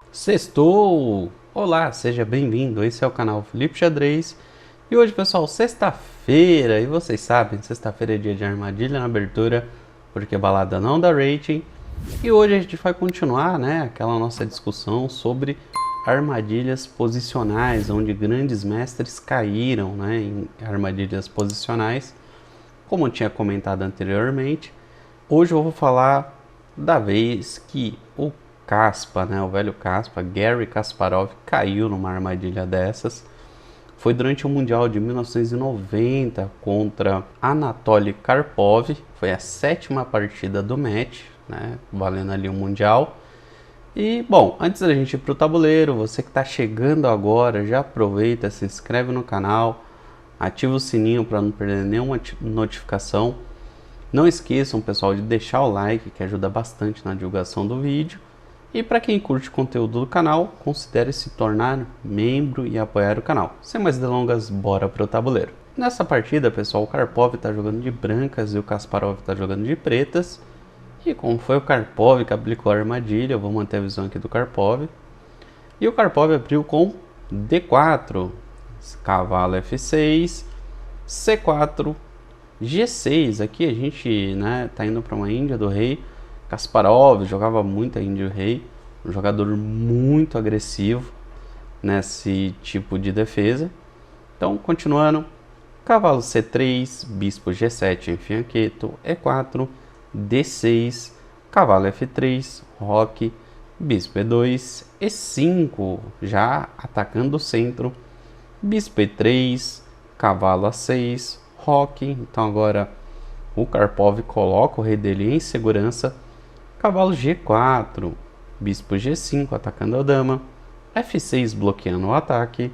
Sextou! Olá, seja bem-vindo. Esse é o canal Felipe Xadrez. E hoje, pessoal, sexta-feira. E vocês sabem, sexta-feira é dia de armadilha na abertura, porque balada não dá rating. E hoje a gente vai continuar, né, aquela nossa discussão sobre armadilhas posicionais, onde grandes mestres caíram, né, em armadilhas posicionais. Como eu tinha comentado anteriormente, hoje eu vou falar da vez que o Kaspa, né, o velho Kaspa, Garry Kasparov, caiu numa armadilha dessas. Foi durante o Mundial de 1990 contra Anatoly Karpov. Foi a 7ª partida do match, né, valendo ali o Mundial. E, bom, antes da gente ir para o tabuleiro, você que está chegando agora, já aproveita, se inscreve no canal, ativa o sininho para não perder nenhuma notificação. Não esqueçam, pessoal, de deixar o like, que ajuda bastante na divulgação do vídeo. E para quem curte o conteúdo do canal, considere se tornar membro e apoiar o canal. Sem mais delongas, bora pro tabuleiro. Nessa partida, pessoal, o Karpov está jogando de brancas e o Kasparov está jogando de pretas. E como foi o Karpov que aplicou a armadilha, eu vou manter a visão aqui do Karpov. E o Karpov abriu com D4, cavalo F6, C4, G6. Aqui a gente, né, tá indo para uma Índia do rei. Kasparov jogava muito a Índia do rei, um jogador muito agressivo nesse tipo de defesa. Então, continuando, cavalo C3, bispo G7 em fianqueto, E4, D6, cavalo F3, roque, bispo E2, E5, já atacando o centro, bispo E3, cavalo A6, roque. Então agora o Karpov coloca o rei dele em segurança. Cavalo G4, bispo G5 atacando a dama, F6 bloqueando o ataque,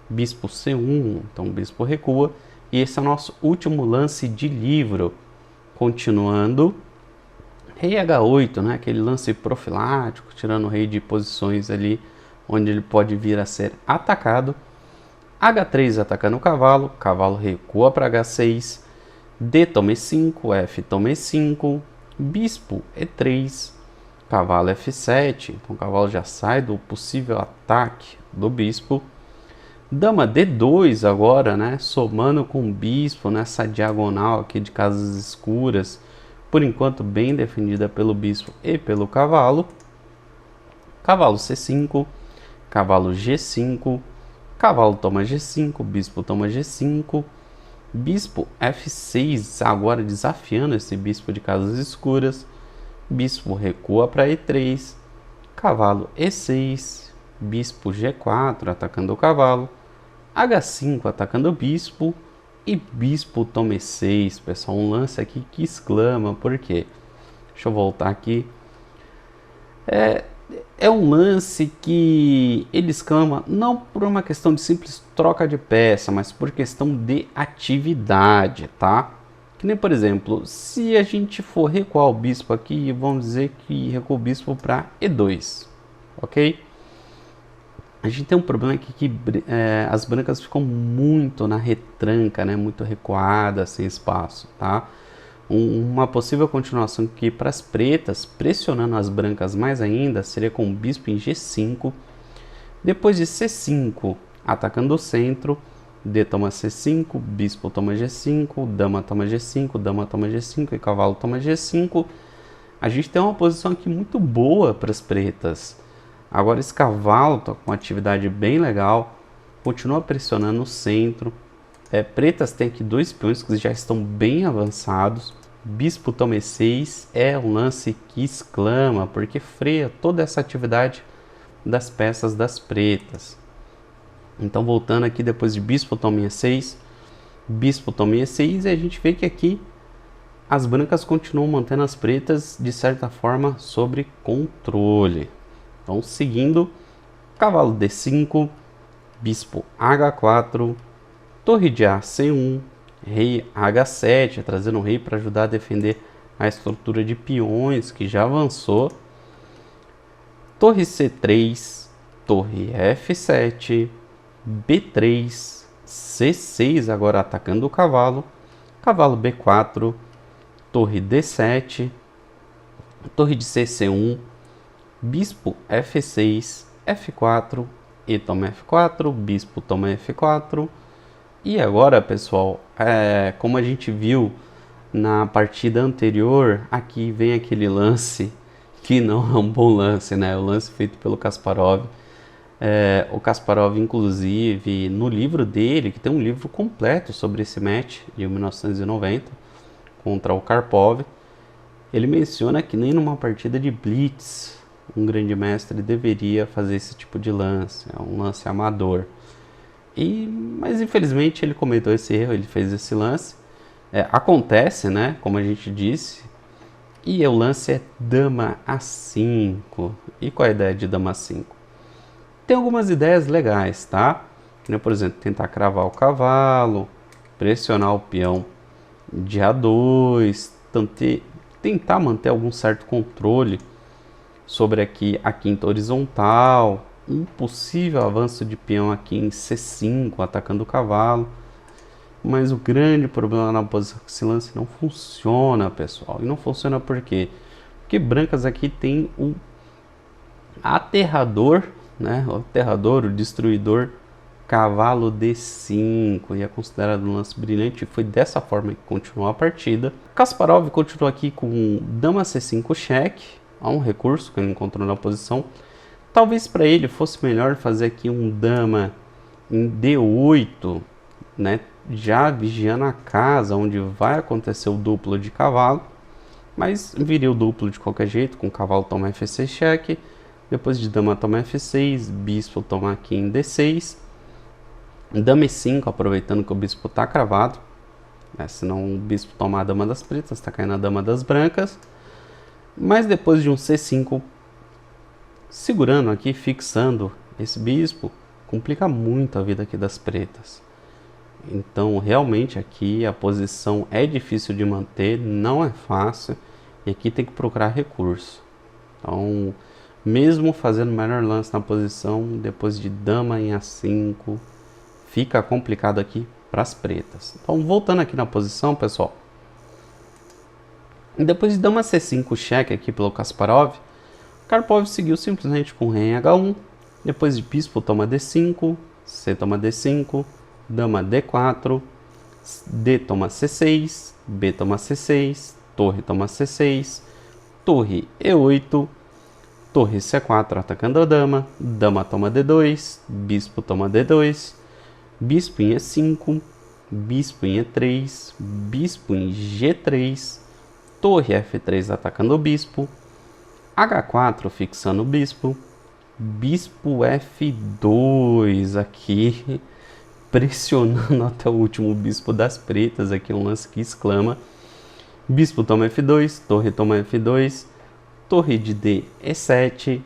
bispo C1, então o bispo recua. E esse é o nosso último lance de livro. Continuando, rei H8, né, aquele lance profilático, tirando o rei de posições ali onde ele pode vir a ser atacado. H3 atacando o cavalo, cavalo recua para H6, D toma E5, F toma E5, bispo E3, cavalo F7, então o cavalo já sai do possível ataque do bispo. Dama D2 agora, né, somando com o bispo nessa diagonal aqui de casas escuras, por enquanto bem defendida pelo bispo e pelo cavalo. Cavalo C5, cavalo G5, cavalo toma G5, bispo toma G5, bispo F6, agora desafiando esse bispo de casas escuras. Bispo recua para E3, cavalo E6, bispo G4 atacando o cavalo, H5 atacando o bispo e bispo toma E6, pessoal. Um lance aqui que exclama, por quê? Deixa eu voltar aqui. É um lance que ele exclama não por uma questão de simples troca de peça, mas por questão de atividade, tá? Que nem, por exemplo, se a gente for recuar o bispo aqui, vamos dizer que recua o bispo para E2, ok? A gente tem um problema aqui que as brancas ficam muito na retranca, né? Muito recuadas, sem espaço, tá? Uma possível continuação aqui para as pretas, pressionando as brancas mais ainda, seria com o bispo em G5. Depois de C5, atacando o centro, D toma C5, bispo toma G5, dama toma G5, dama toma G5 e cavalo toma G5. A gente tem uma posição aqui muito boa para as pretas. Agora esse cavalo está com uma atividade bem legal, continua pressionando o centro. Pretas tem aqui dois peões que já estão bem avançados. Bispo toma E6 é um lance que exclama, porque freia toda essa atividade das peças das pretas. Então voltando aqui, depois de bispo toma E6, bispo toma E6, e a gente vê que aqui as brancas continuam mantendo as pretas de certa forma sob controle. Então seguindo, cavalo D5, bispo H4, torre de A C1, rei H7, trazendo o rei para ajudar a defender a estrutura de peões que já avançou. Torre C3, torre F7, B3, C6 agora atacando o cavalo, cavalo B4, torre D7, torre de C1, bispo F6, F4, e toma F4, bispo toma F4. E agora, pessoal, como a gente viu na partida anterior, aqui vem aquele lance que não é um bom lance, né? O lance feito pelo Kasparov. O Kasparov, inclusive, no livro dele, que tem um livro completo sobre esse match de 1990 contra o Karpov, ele menciona que nem numa partida de blitz um grande mestre deveria fazer esse tipo de lance, é um lance amador. Mas infelizmente ele cometeu esse erro, ele fez esse lance. Acontece, né? Como a gente disse. E o lance é dama A5. E qual é a ideia de dama A5? Tem algumas ideias legais, tá? Por exemplo, tentar cravar o cavalo, pressionar o peão de A2, tentar manter algum certo controle sobre aqui a quinta horizontal, um possível avanço de peão aqui em C5, atacando o cavalo. Mas o grande problema na posição que esse lance não funciona, pessoal. E não funciona por quê? Porque brancas aqui tem o aterrador, né? O aterrador, o destruidor, cavalo D5. E é considerado um lance brilhante. Foi dessa forma que continuou a partida. Kasparov continuou aqui com dama C5 cheque. Há um recurso que ele encontrou na posição. Talvez para ele fosse melhor fazer aqui um dama em D8, né? Já vigiando a casa onde vai acontecer o duplo de cavalo, mas viria o duplo de qualquer jeito, com o cavalo toma F6 cheque, depois de dama toma F6, bispo toma aqui em D6, dama E5, aproveitando que o bispo está cravado, né? Senão o bispo toma a dama das pretas, está caindo a dama das brancas, mas depois de um C5, segurando aqui, fixando esse bispo, complica muito a vida aqui das pretas. Então, realmente aqui a posição é difícil de manter, não é fácil, e aqui tem que procurar recurso. Então, mesmo fazendo o melhor lance na posição, depois de dama em A5, fica complicado aqui para as pretas. Então, voltando aqui na posição, pessoal, depois de dama C5 cheque aqui pelo Kasparov, Karpov seguiu simplesmente com rei em H1, depois de bispo toma D5, C toma D5, dama D4, D toma C6, B toma C6, torre toma C6, torre E8, torre C4 atacando a dama, dama toma D2, bispo toma D2, bispo em E5, bispo em E3, bispo em G3, torre F3 atacando o bispo, H4 fixando o bispo, bispo F2 aqui, pressionando até o último bispo das pretas, aqui um lance que exclama, bispo toma F2, torre toma F2, torre de D E7,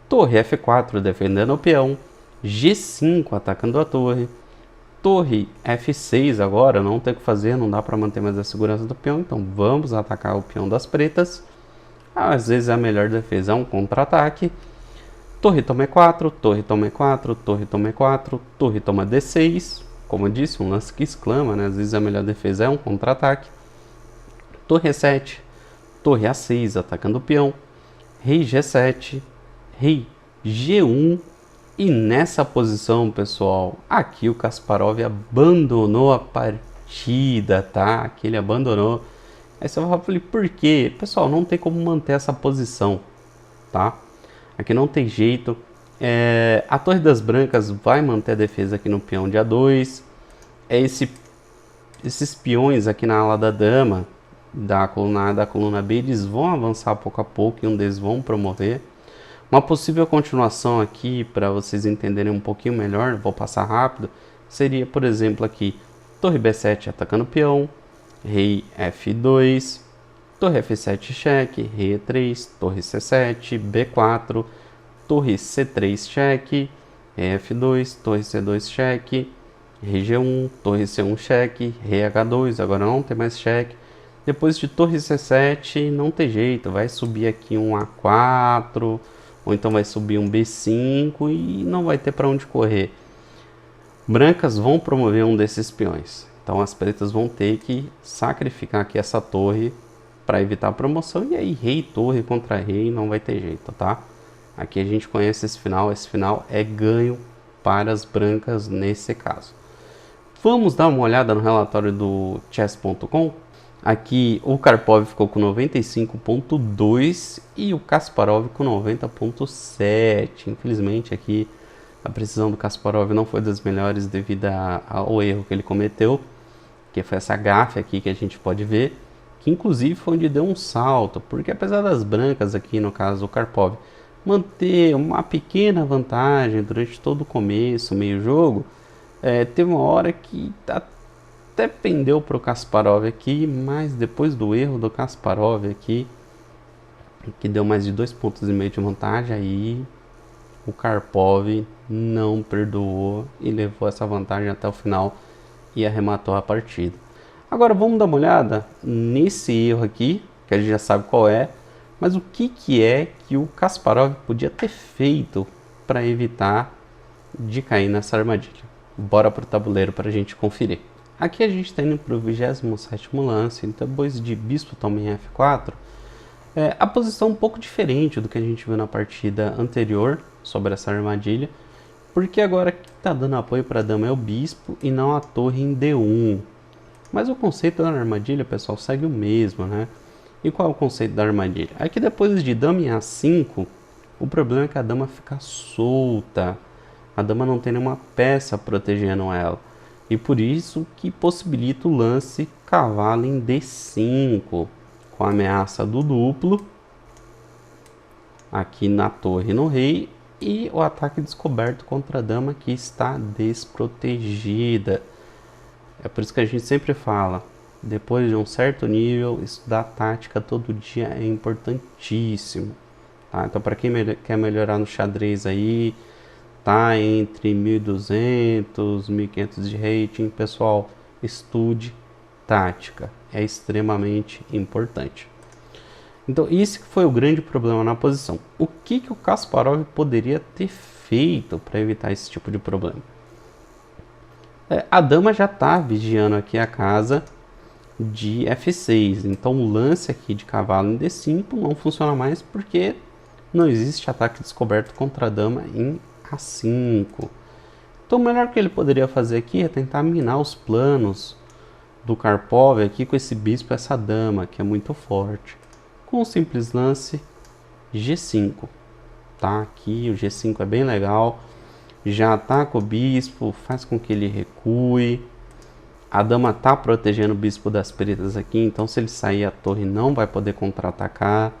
torre F4 defendendo o peão, G5 atacando a torre, torre F6 agora, não tem o que fazer, não dá para manter mais a segurança do peão, então vamos atacar o peão das pretas, às vezes a melhor defesa é um contra-ataque, torre toma E4, torre toma E4, torre toma E4, torre toma D6. Como eu disse, um lance que exclama, né? Às vezes a melhor defesa é um contra-ataque. Torre E7, torre A6 atacando o peão. Rei G7, rei G1. E nessa posição, pessoal, aqui o Kasparov abandonou a partida, tá? Aqui ele abandonou. Aí você vai falar, por quê? Pessoal, não tem como manter essa posição, tá? Aqui não tem jeito. A torre das brancas vai manter a defesa aqui no peão de A2. Esses peões aqui na ala da dama, da coluna A, da coluna B, eles vão avançar pouco a pouco e um deles vão promover. Uma possível continuação aqui, para vocês entenderem um pouquinho melhor, vou passar rápido, seria, por exemplo, aqui, torre B7 atacando o peão, rei F2, torre F7 cheque, rei E3, torre C7, B4, torre C3 cheque, rei F2, torre C2 cheque, rei G1, torre C1 cheque, rei H2, agora não tem mais cheque. Depois de torre C7 não tem jeito, vai subir aqui um A4, ou então vai subir um B5 e não vai ter para onde correr. Brancas vão promover um desses peões, então as pretas vão ter que sacrificar aqui essa torre para evitar a promoção, e aí rei torre contra rei não vai ter jeito, tá? Aqui a gente conhece esse final é ganho para as brancas nesse caso. Vamos dar uma olhada no relatório do chess.com. Aqui o Karpov ficou com 95.2 e o Kasparov com 90.7. Infelizmente aqui a precisão do Kasparov não foi das melhores devido ao erro que ele cometeu, que foi essa gafe aqui que a gente pode ver, que inclusive foi onde deu um salto, porque apesar das brancas aqui, no caso o Karpov, manter uma pequena vantagem durante todo o começo, meio jogo, teve uma hora que até pendeu para o Kasparov aqui, mas depois do erro do Kasparov aqui, que deu mais de 2,5 pontos de vantagem, aí o Karpov não perdoou e levou essa vantagem até o final e arrematou a partida. Agora vamos dar uma olhada nesse erro aqui, que a gente já sabe qual é, mas o que é que o Kasparov podia ter feito para evitar de cair nessa armadilha. Bora para o tabuleiro para a gente conferir. Aqui a gente está indo para o 27º lance, então depois de bispo toma em F4, a posição um pouco diferente do que a gente viu na partida anterior sobre essa armadilha, porque agora quem está dando apoio para a dama é o bispo e não a torre em D1. Mas o conceito da armadilha, pessoal, segue o mesmo, né? E qual é o conceito da armadilha? Aqui depois de dama em A5, o problema é que a dama fica solta. A dama não tem nenhuma peça protegendo ela. E por isso que possibilita o lance cavalo em D5, com a ameaça do duplo, aqui na torre e no rei, e o ataque descoberto contra a dama que está desprotegida. É por isso que a gente sempre fala, depois de um certo nível, estudar tática todo dia é importantíssimo. Tá? Então para quem quer melhorar no xadrez aí, tá entre 1200, 1500 de rating, pessoal, estude tática, é extremamente importante. Então esse foi o grande problema na posição. O que o Kasparov poderia ter feito para evitar esse tipo de problema? A dama já está vigiando aqui a casa de F6, então o lance aqui de cavalo em D5 não funciona mais porque não existe ataque descoberto contra a dama em A5. Então o melhor que ele poderia fazer aqui é tentar minar os planos do Karpov aqui com esse bispo e essa dama, que é muito forte. Com um simples lance G5, tá? Aqui o G5 é bem legal, já ataca o bispo, faz com que ele recue. A dama tá protegendo o bispo das pretas aqui, então se ele sair a torre não vai poder contra-atacar.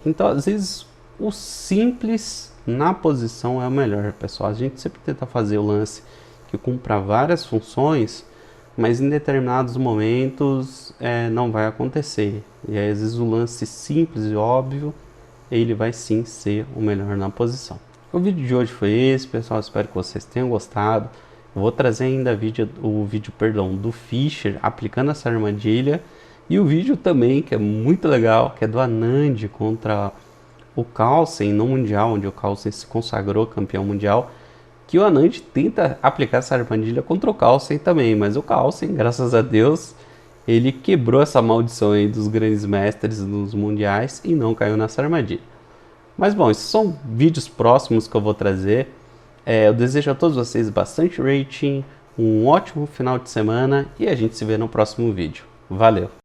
Então às vezes o simples na posição é o melhor, pessoal. A gente sempre tenta fazer o lance que cumpra várias funções, mas em determinados momentos não vai acontecer. E aí, às vezes o lance simples e óbvio, ele vai sim ser o melhor na posição. O vídeo de hoje foi esse, pessoal. Espero que vocês tenham gostado. Eu vou trazer ainda o vídeo do Fischer aplicando essa armadilha. E o vídeo também, que é muito legal, que é do Anand contra o Carlsen no Mundial, onde o Carlsen se consagrou campeão mundial. Que o Anand tenta aplicar essa armadilha contra o Carlsen também, mas o Carlsen, graças a Deus, ele quebrou essa maldição aí dos grandes mestres nos mundiais e não caiu nessa armadilha. Mas bom, esses são vídeos próximos que eu vou trazer. Eu desejo a todos vocês bastante rating, um ótimo final de semana e a gente se vê no próximo vídeo. Valeu!